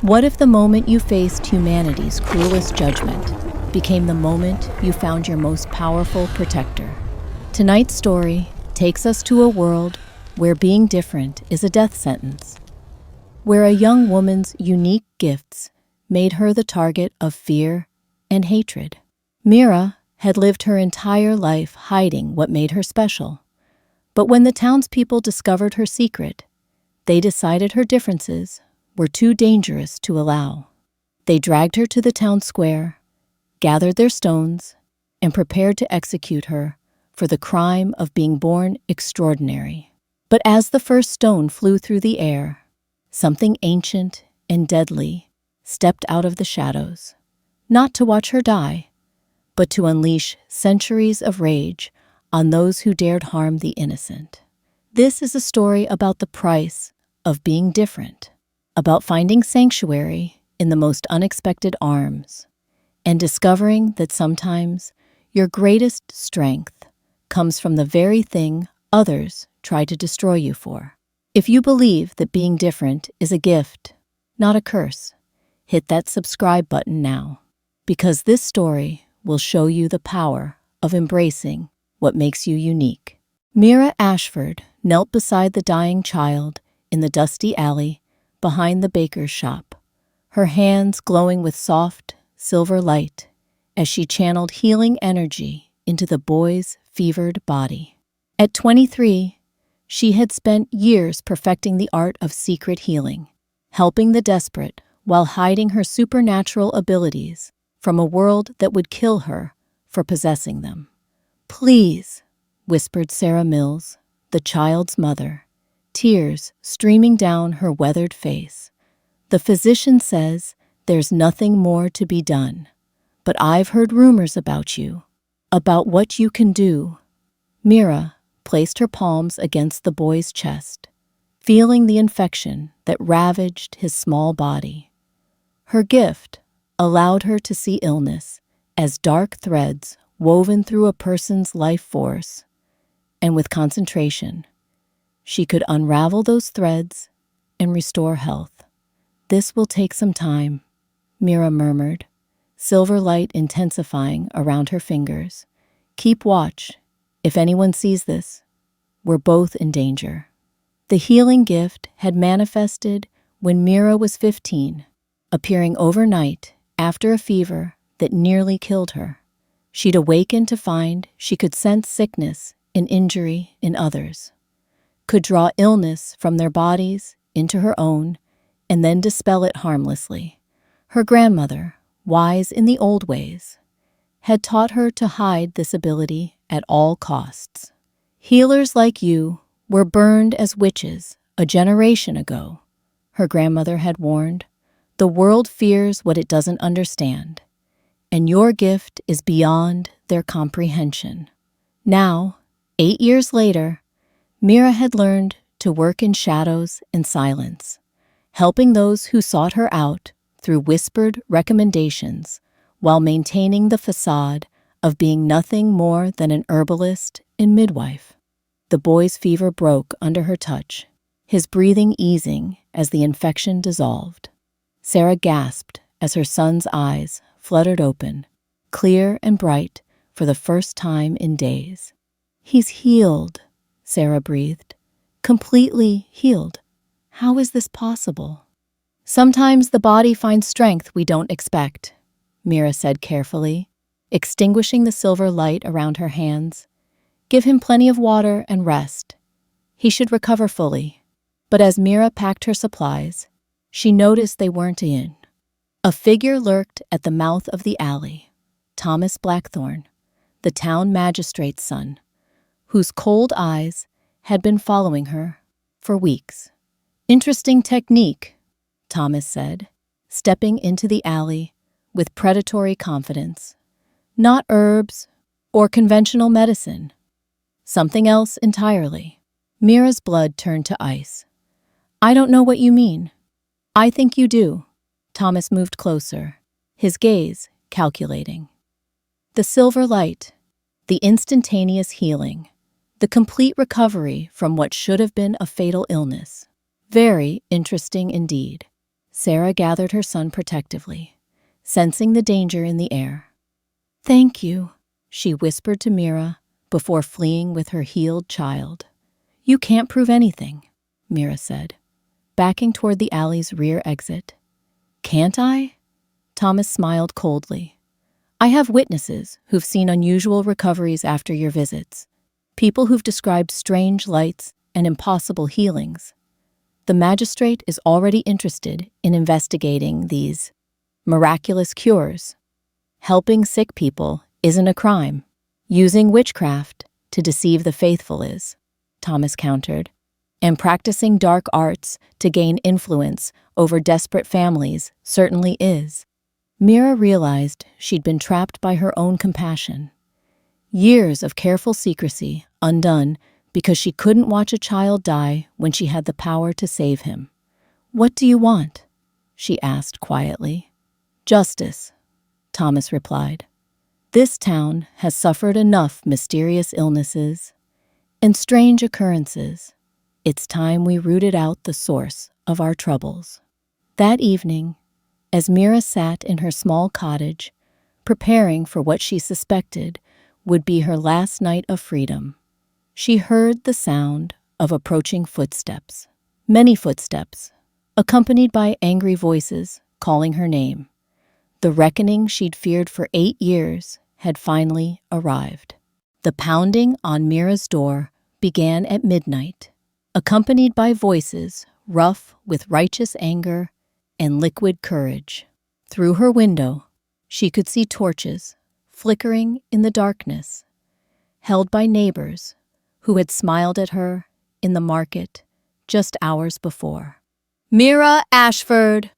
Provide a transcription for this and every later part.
What if the moment you faced humanity's cruelest judgment became the moment you found your most powerful protector? Tonight's story takes us to a world where being different is a death sentence, where a young woman's unique gifts made her the target of fear and hatred. Mira had lived her entire life hiding what made her special. But when the townspeople discovered her secret, they decided her differences were too dangerous to allow. They dragged her to the town square, gathered their stones, and prepared to execute her for the crime of being born extraordinary. But as the first stone flew through the air, something ancient and deadly stepped out of the shadows, not to watch her die, but to unleash centuries of rage on those who dared harm the innocent. This is a story about the price of being different, about finding sanctuary in the most unexpected arms, and discovering that sometimes your greatest strength comes from the very thing others try to destroy you for. If you believe that being different is a gift, not a curse, hit that subscribe button now, because this story will show you the power of embracing what makes you unique. Mira Ashford knelt beside the dying child in the dusty alley behind the baker's shop, her hands glowing with soft, silver light as she channeled healing energy into the boy's fevered body. At 23, she had spent years perfecting the art of secret healing, helping the desperate while hiding her supernatural abilities from a world that would kill her for possessing them. "Please," whispered Sarah Mills, the child's mother, tears streaming down her weathered face. "The physician says there's nothing more to be done, but I've heard rumors about you, about what you can do." Mira placed her palms against the boy's chest, feeling the infection that ravaged his small body. Her gift allowed her to see illness as dark threads woven through a person's life force, and with concentration, she could unravel those threads and restore health. "This will take some time," Mira murmured, silver light intensifying around her fingers. "Keep watch. If anyone sees this, we're both in danger." The healing gift had manifested when Mira was 15, appearing overnight after a fever that nearly killed her. She'd awakened to find she could sense sickness and injury in others, could draw illness from their bodies into her own, and then dispel it harmlessly. Her grandmother, wise in the old ways, had taught her to hide this ability at all costs. "Healers like you were burned as witches a generation ago," her grandmother had warned. "The world fears what it doesn't understand, and your gift is beyond their comprehension." Now, 8 years later, Mira had learned to work in shadows and silence, helping those who sought her out through whispered recommendations while maintaining the facade of being nothing more than an herbalist and midwife. The boy's fever broke under her touch, his breathing easing as the infection dissolved. Sarah gasped as her son's eyes fluttered open, clear and bright for the first time in days. "He's healed," Sarah breathed. "Completely healed. How is this possible?" "Sometimes the body finds strength we don't expect," Mira said carefully, extinguishing the silver light around her hands. "Give him plenty of water and rest. He should recover fully." But as Mira packed her supplies, she noticed they weren't in. A figure lurked at the mouth of the alley, Thomas Blackthorne, the town magistrate's son, whose cold eyes had been following her for weeks. "Interesting technique," Thomas said, stepping into the alley with predatory confidence. "Not herbs or conventional medicine. Something else entirely." Mira's blood turned to ice. "I don't know what you mean." "I think you do." Thomas moved closer, his gaze calculating. "The silver light, the instantaneous healing, the complete recovery from what should have been a fatal illness. Very interesting indeed." Sarah gathered her son protectively, sensing the danger in the air. "Thank you," she whispered to Mira before fleeing with her healed child. "You can't prove anything," Mira said, backing toward the alley's rear exit. "Can't I?" Thomas smiled coldly. "I have witnesses who've seen unusual recoveries after your visits, people who've described strange lights and impossible healings. The magistrate is already interested in investigating these miraculous cures. Helping sick people isn't a crime. Using witchcraft to deceive the faithful is," Thomas countered, "and practicing dark arts to gain influence over desperate families certainly is." Mira realized she'd been trapped by her own compassion. Years of careful secrecy undone because she couldn't watch a child die when she had the power to save him. "What do you want?" she asked quietly. "Justice," Thomas replied. "This town has suffered enough mysterious illnesses and strange occurrences. It's time we rooted out the source of our troubles." That evening, as Mira sat in her small cottage, preparing for what she suspected would be her last night of freedom, she heard the sound of approaching footsteps. Many footsteps, accompanied by angry voices calling her name. The reckoning she'd feared for 8 years had finally arrived. The pounding on Mira's door began at midnight, accompanied by voices rough with righteous anger and liquid courage. Through her window, she could see torches flickering in the darkness, held by neighbors who had smiled at her in the market just hours before. "Mira Ashford!"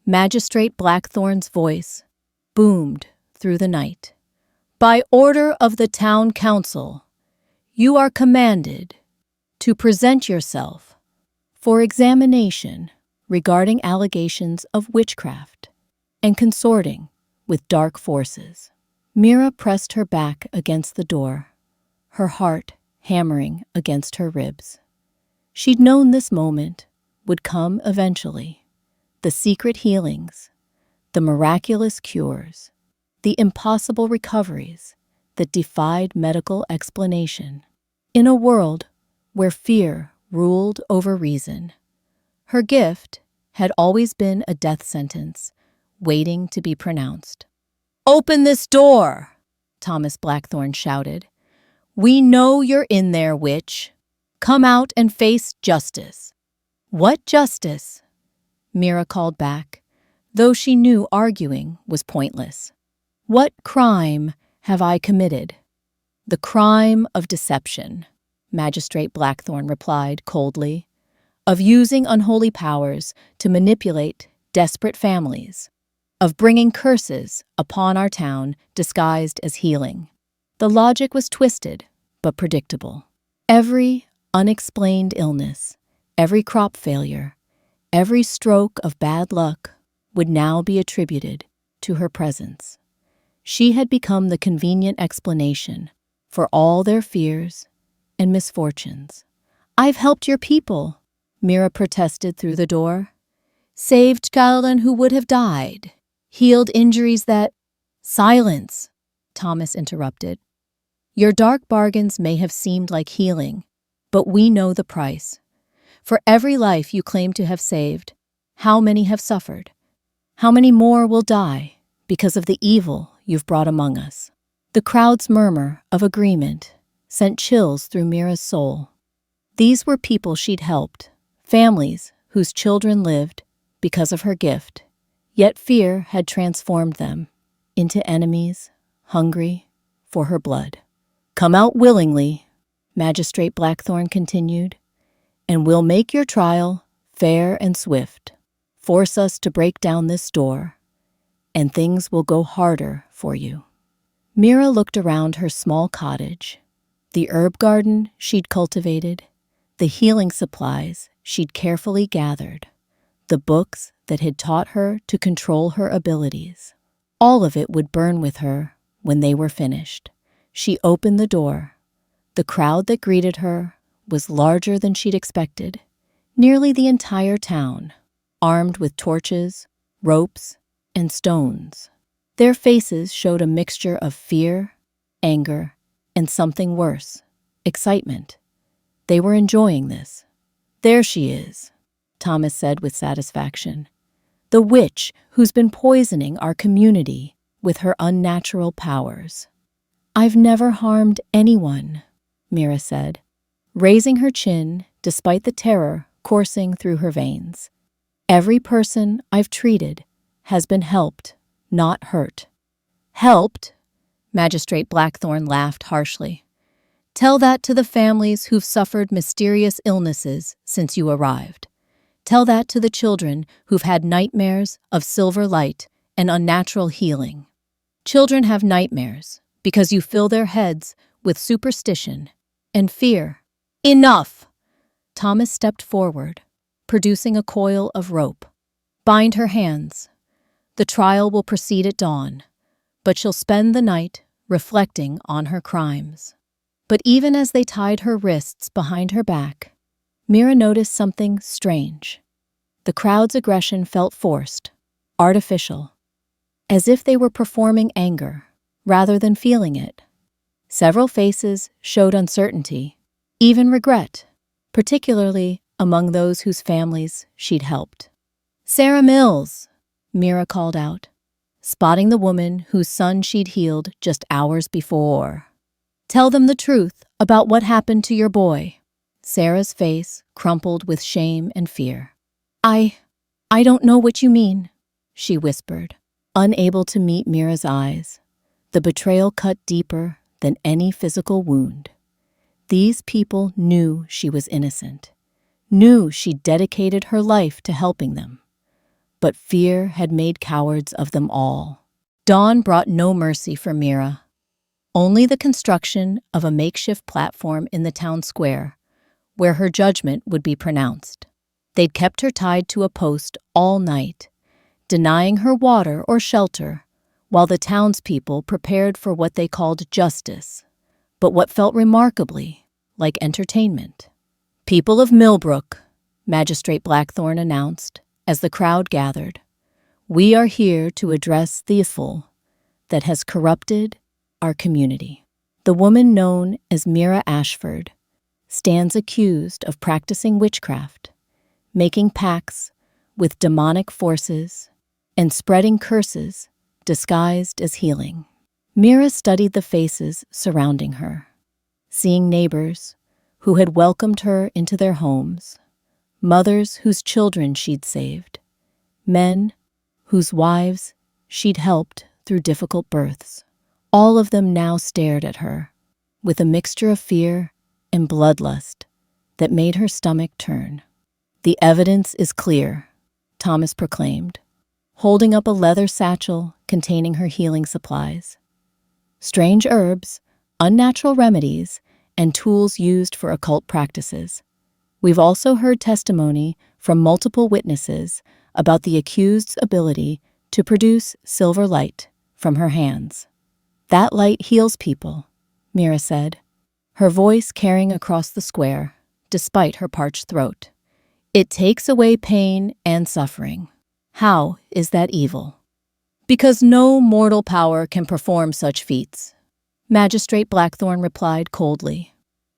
Magistrate Blackthorn's voice boomed through the night. "By order of the town council, you are commanded to present yourself for examination regarding allegations of witchcraft and consorting with dark forces." Mira pressed her back against the door, her heart hammering against her ribs. She'd known this moment would come eventually. The secret healings, the miraculous cures, the impossible recoveries that defied medical explanation. In a world where fear ruled over reason, her gift had always been a death sentence waiting to be pronounced. "Open this door!" Thomas Blackthorn shouted. "We know you're in there, witch. Come out and face justice." "What justice?" Mira called back, though she knew arguing was pointless. "What crime have I committed?" "The crime of deception," Magistrate Blackthorn replied coldly, "of using unholy powers to manipulate desperate families, of bringing curses upon our town disguised as healing." The logic was twisted but predictable. Every unexplained illness, every crop failure, every stroke of bad luck would now be attributed to her presence. She had become the convenient explanation for all their fears and misfortunes. "I've helped your people," Mira protested through the door. "Saved children who would have died. Healed injuries that—" "Silence," Thomas interrupted. "Your dark bargains may have seemed like healing, but we know the price. For every life you claim to have saved, how many have suffered? How many more will die because of the evil you've brought among us?" The crowd's murmur of agreement sent chills through Mira's soul. These were people she'd helped, families whose children lived because of her gift, yet fear had transformed them into enemies hungry for her blood. "Come out willingly," Magistrate Blackthorn continued, "and we'll make your trial fair and swift. Force us to break down this door, and things will go harder for you." Mira looked around her small cottage, the herb garden she'd cultivated, the healing supplies she'd carefully gathered, the books that had taught her to control her abilities. All of it would burn with her when they were finished. She opened the door. The crowd that greeted her was larger than she'd expected. Nearly the entire town, armed with torches, ropes, and stones. Their faces showed a mixture of fear, anger, and something worse, excitement. They were enjoying this. "There she is," Thomas said with satisfaction. "The witch who's been poisoning our community with her unnatural powers." "I've never harmed anyone," Mira said, raising her chin despite the terror coursing through her veins. "Every person I've treated has been helped, not hurt." "Helped?" Magistrate Blackthorn laughed harshly. "Tell that to the families who've suffered mysterious illnesses since you arrived. Tell that to the children who've had nightmares of silver light and unnatural healing. Children have nightmares because you fill their heads with superstition and fear." "Enough!" Thomas stepped forward, producing a coil of rope. "Bind her hands. The trial will proceed at dawn, but she'll spend the night reflecting on her crimes." But even as they tied her wrists behind her back, Mira noticed something strange. The crowd's aggression felt forced, artificial, as if they were performing anger rather than feeling it. Several faces showed uncertainty, even regret, particularly among those whose families she'd helped. "Sarah Mills!" Mira called out, spotting the woman whose son she'd healed just hours before. "Tell them the truth about what happened to your boy." Sarah's face crumpled with shame and fear. I don't know what you mean," she whispered, unable to meet Mira's eyes. The betrayal cut deeper than any physical wound. These people knew she was innocent, knew she'd dedicated her life to helping them. But fear had made cowards of them all. Dawn brought no mercy for Mira. Only the construction of a makeshift platform in the town square, where her judgment would be pronounced. They'd kept her tied to a post all night, denying her water or shelter, while the townspeople prepared for what they called justice, but what felt remarkably like entertainment. "People of Millbrook," Magistrate Blackthorn announced as the crowd gathered, "we are here to address the evil that has corrupted our community." The woman known as Mira Ashford stands accused of practicing witchcraft, making pacts with demonic forces, and spreading curses disguised as healing. Mira studied the faces surrounding her, seeing neighbors who had welcomed her into their homes, mothers whose children she'd saved, men whose wives she'd helped through difficult births. All of them now stared at her with a mixture of fear and bloodlust that made her stomach turn. "The evidence is clear," Thomas proclaimed, holding up a leather satchel containing her healing supplies. Strange herbs, unnatural remedies, and tools used for occult practices. We've also heard testimony from multiple witnesses about the accused's ability to produce silver light from her hands. "That light heals people," Mira said, her voice carrying across the square, despite her parched throat. "It takes away pain and suffering. How is that evil?" "Because no mortal power can perform such feats," Magistrate Blackthorn replied coldly.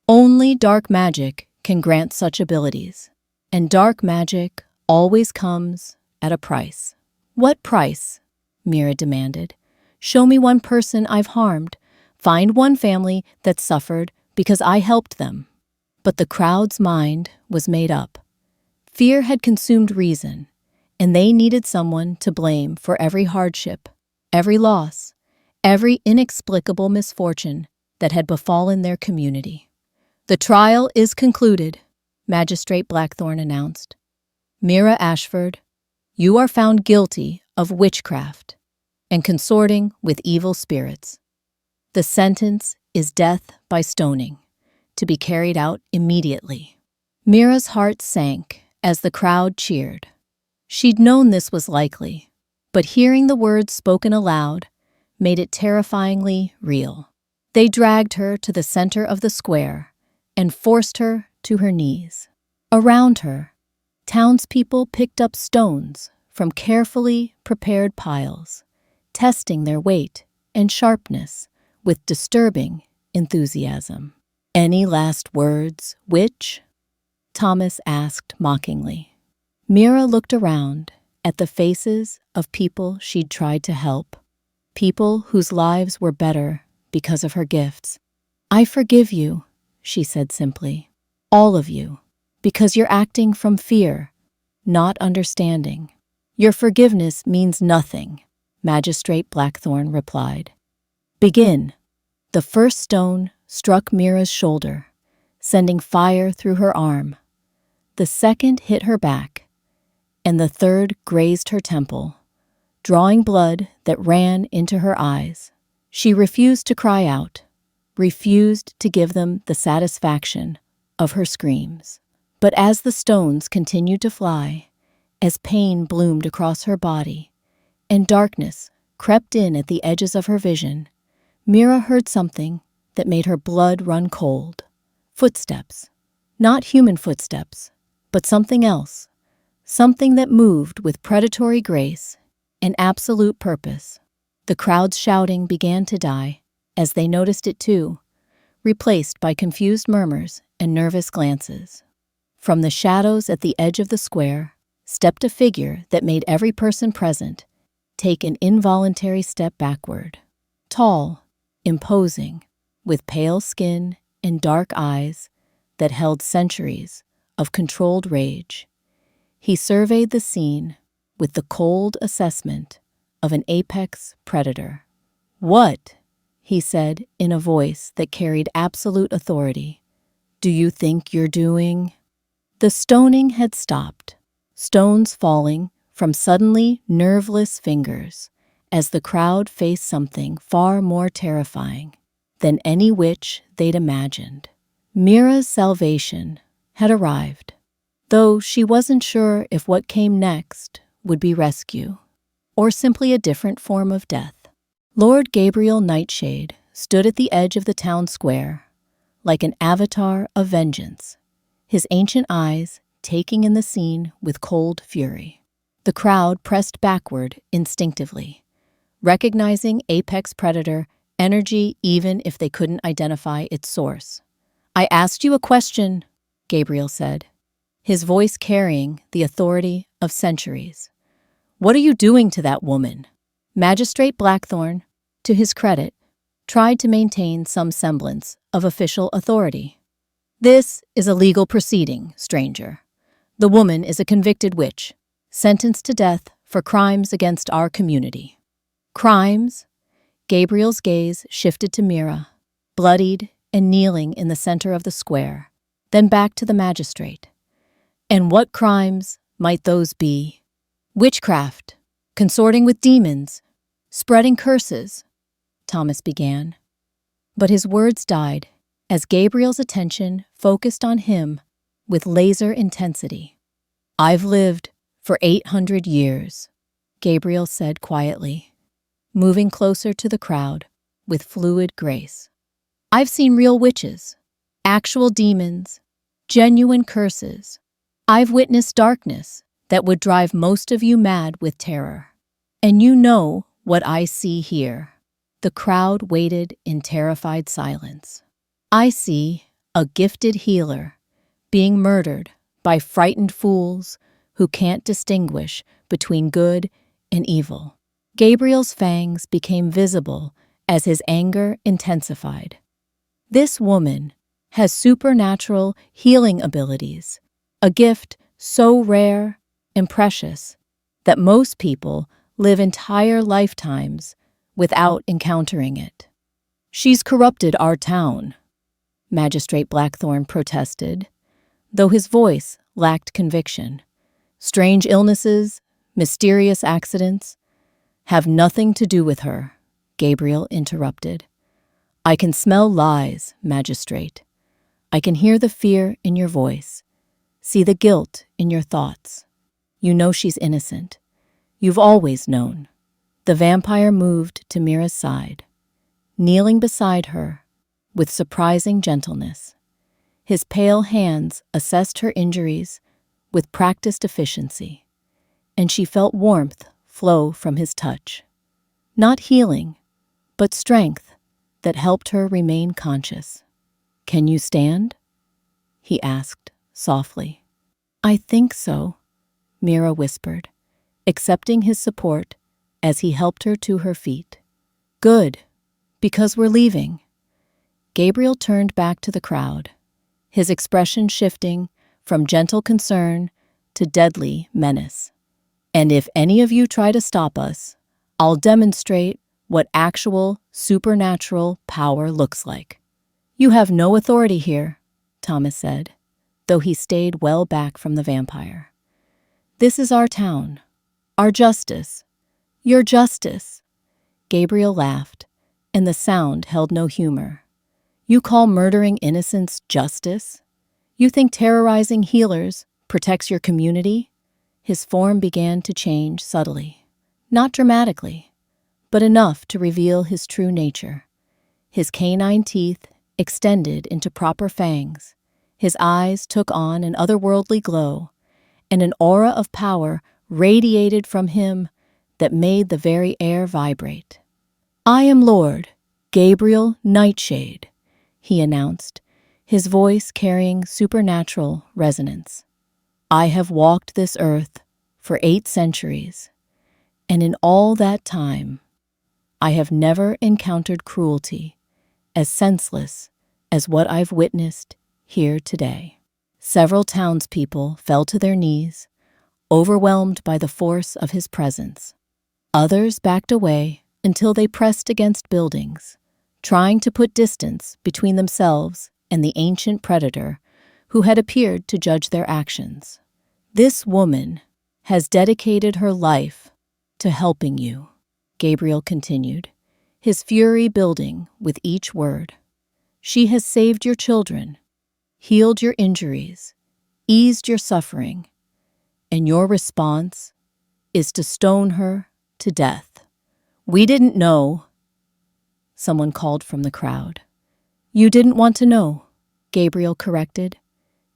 "Only dark magic can grant such abilities, and dark magic always comes at a price." "What price?" Mira demanded. "Show me one person I've harmed. Find one family that suffered because I helped them." But the crowd's mind was made up. Fear had consumed reason, and they needed someone to blame for every hardship, every loss, every inexplicable misfortune that had befallen their community. "The trial is concluded," Magistrate Blackthorn announced. "Mira Ashford, you are found guilty of witchcraft and consorting with evil spirits. The sentence is death by stoning, to be carried out immediately." Mira's heart sank as the crowd cheered. She'd known this was likely, but hearing the words spoken aloud made it terrifyingly real. They dragged her to the center of the square and forced her to her knees. Around her, Townspeople picked up stones from carefully prepared piles, testing their weight and sharpness with disturbing enthusiasm. "Any last words, witch?" Thomas asked mockingly. Mira looked around at the faces of people she'd tried to help, people whose lives were better because of her gifts. "I forgive you," she said simply. "All of you, because you're acting from fear, not understanding." "Your forgiveness means nothing," Magistrate Blackthorn replied. "Begin." The first stone struck Mira's shoulder, sending fire through her arm. The second hit her back, and the third grazed her temple, drawing blood that ran into her eyes. She refused to cry out, refused to give them the satisfaction of her screams. But as the stones continued to fly, as pain bloomed across her body, and darkness crept in at the edges of her vision, Mira heard something that made her blood run cold. Footsteps. Not human footsteps, but something else. Something that moved with predatory grace and absolute purpose. The crowd's shouting began to die as they noticed it too, replaced by confused murmurs and nervous glances. From the shadows at the edge of the square stepped a figure that made every person present take an involuntary step backward. Tall, imposing, with pale skin and dark eyes that held centuries of controlled rage, he surveyed the scene with the cold assessment of an apex predator. "What?" he said in a voice that carried absolute authority. "Do you think you're doing?" The stoning had stopped, stones falling from suddenly nerveless fingers as the crowd faced something far more terrifying than any witch they'd imagined. Mira's salvation had arrived, though she wasn't sure if what came next would be rescue or simply a different form of death. Lord Gabriel Nightshade stood at the edge of the town square, like an avatar of vengeance, his ancient eyes taking in the scene with cold fury. The crowd pressed backward instinctively, recognizing apex predator energy even if they couldn't identify its source. "I asked you a question," Gabriel said, his voice carrying the authority of centuries. "What are you doing to that woman?" Magistrate Blackthorn, to his credit, tried to maintain some semblance of official authority. "This is a legal proceeding, stranger. The woman is a convicted witch, sentenced to death for crimes against our community." "Crimes?" Gabriel's gaze shifted to Mira, bloodied and kneeling in the center of the square, then back to the magistrate. "And what crimes might those be?" "Witchcraft, consorting with demons, spreading curses," Thomas began. But his words died as Gabriel's attention focused on him with laser intensity. "I've lived for 800 years, Gabriel said quietly, moving closer to the crowd with fluid grace. "I've seen real witches, actual demons, genuine curses. I've witnessed darkness that would drive most of you mad with terror. And you know what I see here." The crowd waited in terrified silence. "I see a gifted healer being murdered by frightened fools who can't distinguish between good and evil." Gabriel's fangs became visible as his anger intensified. "This woman has supernatural healing abilities, a gift so rare and precious that most people live entire lifetimes without encountering it. She's corrupted our town," Magistrate Blackthorn protested, though his voice lacked conviction. "Strange illnesses, mysterious accidents, have nothing to do with her," Gabriel interrupted. "I can smell lies, Magistrate. I can hear the fear in your voice, see the guilt in your thoughts. You know she's innocent. You've always known." The vampire moved to Mira's side, kneeling beside her with surprising gentleness. His pale hands assessed her injuries with practiced efficiency, and she felt warmth flow from his touch. Not healing, but strength that helped her remain conscious. "Can you stand?" he asked softly. "I think so," Mira whispered, accepting his support as he helped her to her feet. "Good, because we're leaving." Gabriel turned back to the crowd, his expression shifting from gentle concern to deadly menace. "And if any of you try to stop us, I'll demonstrate what actual supernatural power looks like." "You have no authority here," Thomas said, though he stayed well back from the vampire. "This is our town, our justice, your justice." Gabriel laughed, and the sound held no humor. "You call murdering innocents justice? You think terrorizing healers protects your community?" His form began to change subtly, not dramatically, but enough to reveal his true nature. His canine teeth extended into proper fangs. His eyes took on an otherworldly glow, and an aura of power radiated from him that made the very air vibrate. "I am Lord Gabriel Nightshade," he announced, his voice carrying supernatural resonance. "I have walked this earth for 8 centuries, and in all that time, I have never encountered cruelty as senseless as what I've witnessed here today." Several townspeople fell to their knees, overwhelmed by the force of his presence. Others backed away until they pressed against buildings, trying to put distance between themselves and the ancient predator who had appeared to judge their actions. "This woman has dedicated her life to helping you," Gabriel continued, his fury building with each word. "She has saved your children, healed your injuries, eased your suffering, and your response is to stone her to death." "We didn't know," someone called from the crowd. "You didn't want to know," Gabriel corrected.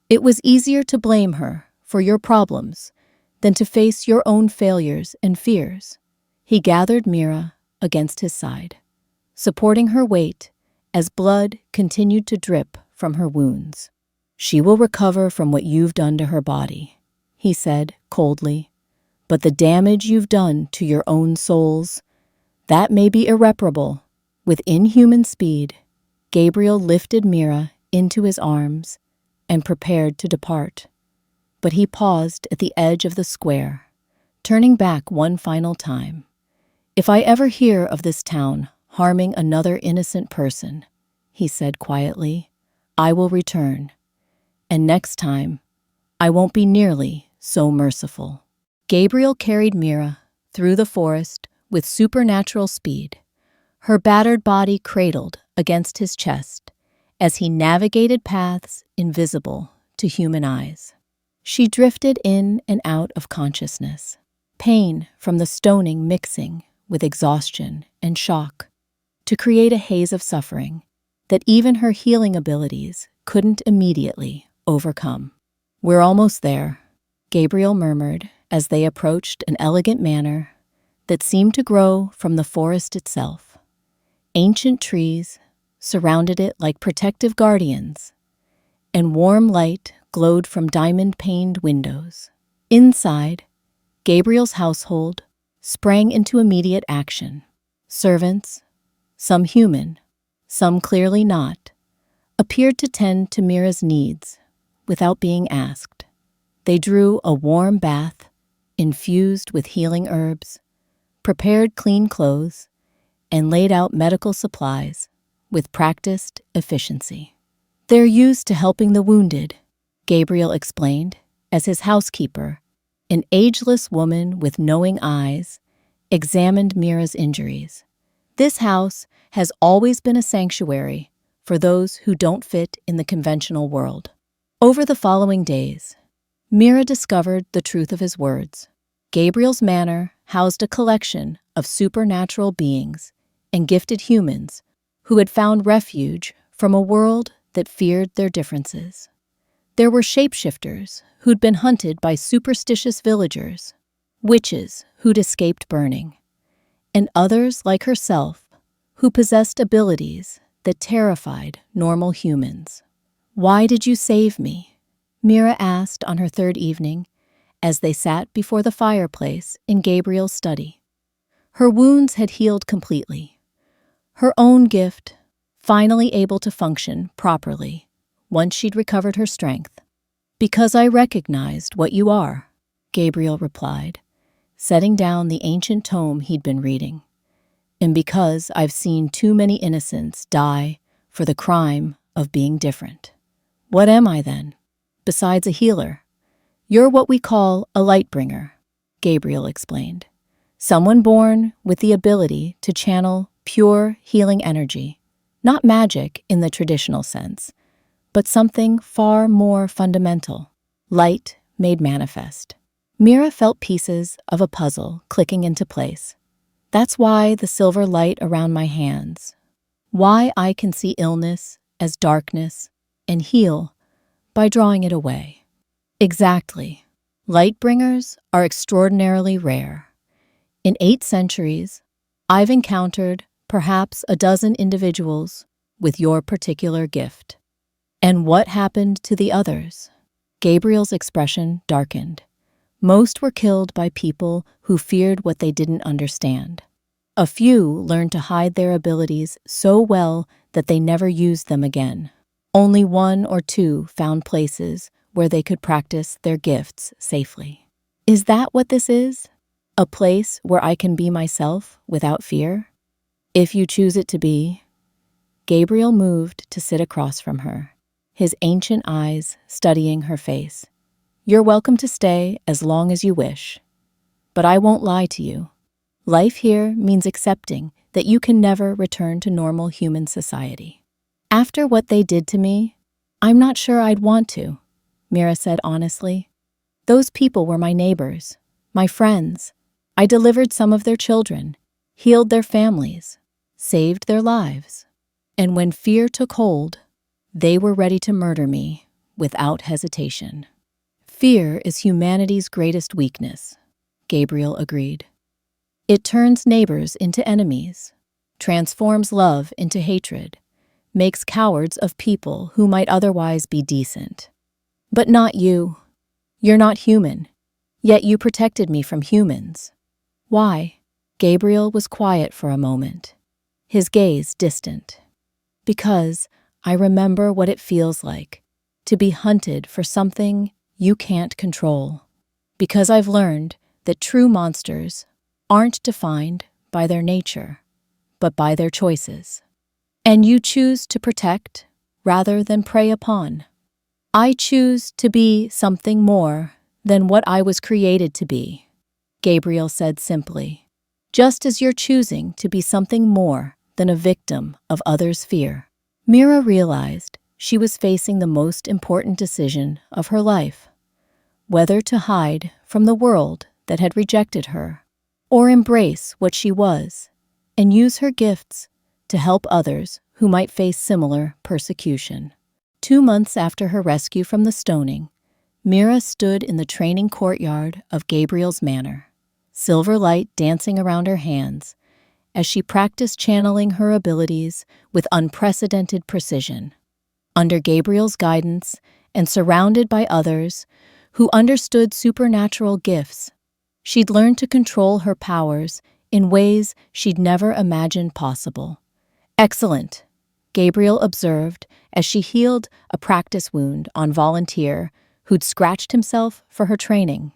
"It was easier to blame her for your problems than to face your own failures and fears." He gathered Mira against his side, supporting her weight as blood continued to drip from her wounds. "She will recover from what you've done to her body," he said coldly. "But the damage you've done to your own souls, that may be irreparable." With inhuman speed, Gabriel lifted Mira into his arms and prepared to depart. But he paused at the edge of the square, turning back one final time. "If I ever hear of this town harming another innocent person," he said quietly, "I will return. And next time, I won't be nearly so merciful." Gabriel carried Mira through the forest with supernatural speed, her battered body cradled against his chest as he navigated paths invisible to human eyes. She drifted in and out of consciousness, pain from the stoning mixing with exhaustion and shock, to create a haze of suffering that even her healing abilities couldn't immediately overcome. "We're almost there," Gabriel murmured as they approached an elegant manor that seemed to grow from the forest itself. Ancient trees surrounded it like protective guardians, and warm light glowed from diamond-paned windows. Inside, Gabriel's household sprang into immediate action. Servants, some human, some clearly not, appeared to tend to Mira's needs without being asked. They drew a warm bath infused with healing herbs, prepared clean clothes, and laid out medical supplies with practiced efficiency. "They're used to helping the wounded," Gabriel explained as his housekeeper, an ageless woman with knowing eyes, examined Mira's injuries. "This house has always been a sanctuary for those who don't fit in the conventional world." Over the following days, Mira discovered the truth of his words. Gabriel's manor housed a collection of supernatural beings and gifted humans who had found refuge from a world that feared their differences. There were shapeshifters who'd been hunted by superstitious villagers, witches who'd escaped burning, and others like herself who possessed abilities that terrified normal humans. "Why did you save me?" Mira asked on her third evening as they sat before the fireplace in Gabriel's study. Her wounds had healed completely. Her own gift, finally able to function properly once she'd recovered her strength. "Because I recognized what you are," Gabriel replied, setting down the ancient tome he'd been reading. "And because I've seen too many innocents die for the crime of being different." "What am I then, besides a healer?" "You're what we call a light bringer," Gabriel explained. "Someone born with the ability to channel pure healing energy, not magic in the traditional sense, but something far more fundamental, light made manifest." Mira felt pieces of a puzzle clicking into place. "That's why the silver light around my hands, why I can see illness as darkness and heal by drawing it away." Exactly. Light bringers are extraordinarily rare. In 8 centuries, I've encountered perhaps a dozen individuals with your particular gift. "And what happened to the others?" Gabriel's expression darkened. "Most were killed by people who feared what they didn't understand. A few learned to hide their abilities so well that they never used them again. Only 1 or 2 found places where they could practice their gifts safely." "Is that what this is? A place where I can be myself without fear?" "If you choose it to be." Gabriel moved to sit across from her, his ancient eyes studying her face. "You're welcome to stay as long as you wish. But I won't lie to you. Life here means accepting that you can never return to normal human society." "After what they did to me, I'm not sure I'd want to," Mira said honestly. "Those people were my neighbors, my friends. I delivered some of their children, healed their families, saved their lives. And when fear took hold, they were ready to murder me without hesitation." "Fear is humanity's greatest weakness," Gabriel agreed. "It turns neighbors into enemies, transforms love into hatred, makes cowards of people who might otherwise be decent. But not you. You're not human, yet you protected me from humans. Why?" Gabriel was quiet for a moment, his gaze distant. "Because I remember what it feels like to be hunted for something you can't control. Because I've learned that true monsters aren't defined by their nature, but by their choices. And you choose to protect rather than prey upon. I choose to be something more than what I was created to be," Gabriel said simply, "just as you're choosing to be something more than a victim of others' fear." Mira realized she was facing the most important decision of her life, whether to hide from the world that had rejected her, or embrace what she was and use her gifts to help others who might face similar persecution. 2 months after her rescue from the stoning, Mira stood in the training courtyard of Gabriel's manor, silver light dancing around her hands as she practiced channeling her abilities with unprecedented precision. Under Gabriel's guidance and surrounded by others who understood supernatural gifts, she'd learned to control her powers in ways she'd never imagined possible. "Excellent," Gabriel observed as she healed a practice wound on volunteer who'd scratched himself for her training.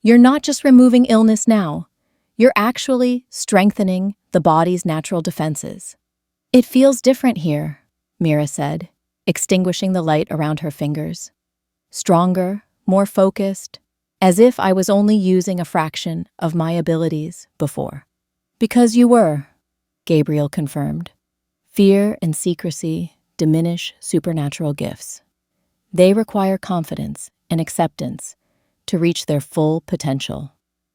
"You're not just removing illness now, you're actually strengthening the body's natural defenses." "It feels different here," Mira said, extinguishing the light around her fingers. "Stronger, more focused, as if I was only using a fraction of my abilities before." "Because you were," Gabriel confirmed. "Fear and secrecy diminish supernatural gifts. They require confidence and acceptance to reach their full potential."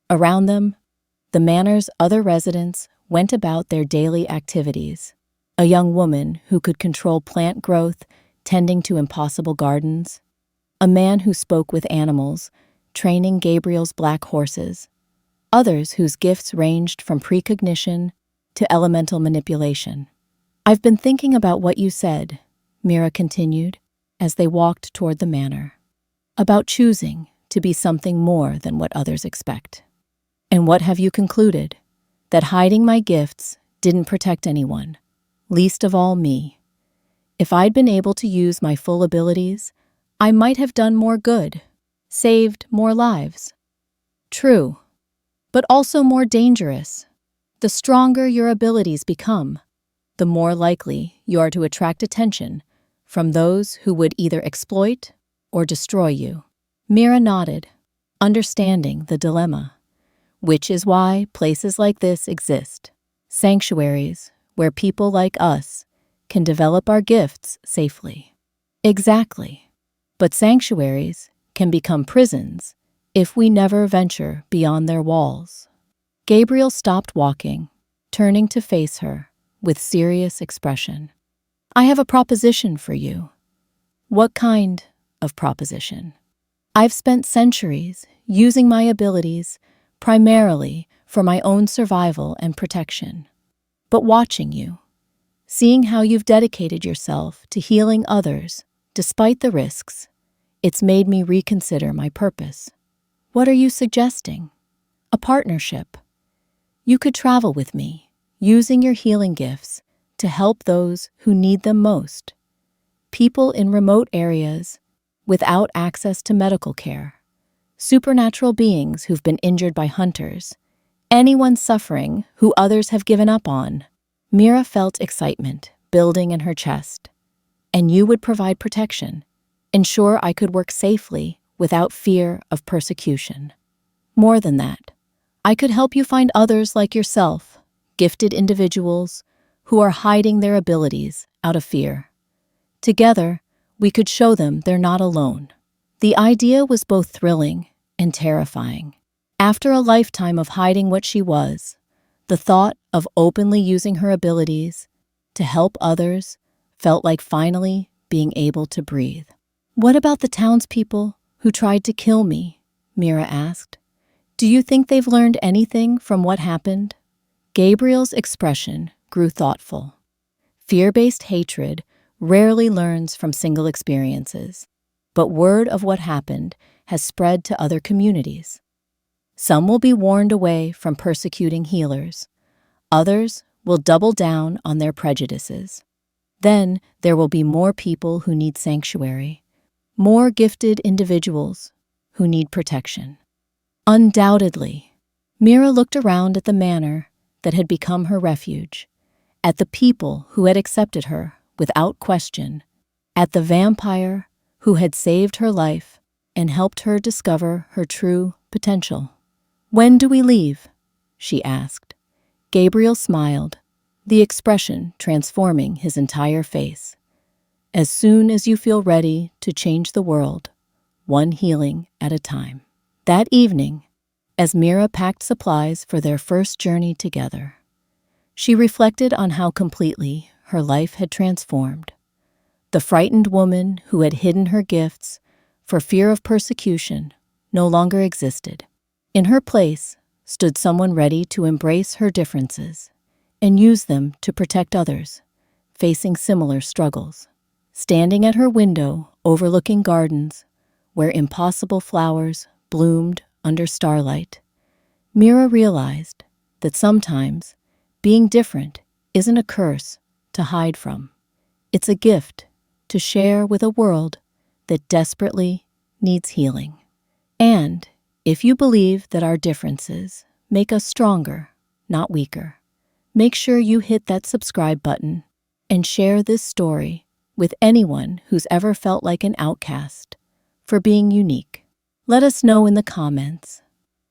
Around them, the manor's other residents went about their daily activities. A young woman who could control plant growth, tending to impossible gardens. a man who spoke with animals, training Gabriel's black horses, others whose gifts ranged from precognition to elemental manipulation. "I've been thinking about what you said," Mira continued, as they walked toward the manor, "about choosing to be something more than what others expect. And what have you concluded? That hiding my gifts didn't protect anyone, least of all me. If I'd been able to use my full abilities, I might have done more good, saved more lives." True, but also more dangerous. The stronger your abilities become, the more likely you are to attract attention from those who would either exploit or destroy you. Mira nodded, understanding the dilemma, which is why places like this exist, sanctuaries where people like us can develop our gifts safely. Exactly. But sanctuaries can become prisons if we never venture beyond their walls. Gabriel stopped walking, turning to face her with serious expression. "I have a proposition for you." "What kind of proposition?" "I've spent centuries using my abilities primarily for my own survival and protection. But watching you, seeing how you've dedicated yourself to healing others despite the risks, it's made me reconsider my purpose." "What are you suggesting?" "A partnership. You could travel with me, using your healing gifts to help those who need them most. People in remote areas without access to medical care, supernatural beings who've been injured by hunters, anyone suffering who others have given up on." Mira felt excitement building in her chest. "And you would provide protection, ensure I could work safely without fear of persecution. More than that, I could help you find others like yourself, gifted individuals who are hiding their abilities out of fear. Together, we could show them they're not alone." The idea was both thrilling and terrifying. After a lifetime of hiding what she was, the thought of openly using her abilities to help others felt like finally being able to breathe. "What about the townspeople who tried to kill me?" Mira asked. "Do you think they've learned anything from what happened?" Gabriel's expression grew thoughtful. Fear-based hatred rarely learns from single experiences, but word of what happened has spread to other communities. Some will be warned away from persecuting healers. Others will double down on their prejudices. Then there will be more people who need sanctuary, more gifted individuals who need protection. Undoubtedly, Mira looked around at the manor that had become her refuge, at the people who had accepted her without question, at the vampire who had saved her life and helped her discover her true potential. "When do we leave?" she asked. Gabriel smiled, the expression transforming his entire face. "As soon as you feel ready to change the world, one healing at a time." That evening, as Mira packed supplies for their first journey together, she reflected on how completely her life had transformed. The frightened woman who had hidden her gifts for fear of persecution no longer existed. In her place stood someone ready to embrace her differences and use them to protect others facing similar struggles. Standing at her window overlooking gardens where impossible flowers bloomed under starlight, Mira realized that sometimes being different isn't a curse to hide from. It's a gift to share with a world that desperately needs healing. And if you believe that our differences make us stronger, not weaker, make sure you hit that subscribe button and share this story with anyone who's ever felt like an outcast for being unique. Let us know in the comments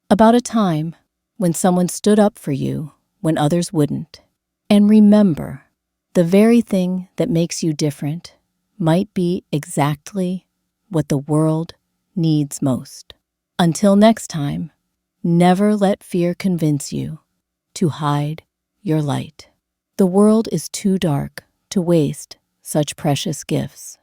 about a time when someone stood up for you when others wouldn't. And remember, the very thing that makes you different might be exactly what the world needs most. Until next time, never let fear convince you to hide your light. The world is too dark to waste such precious gifts.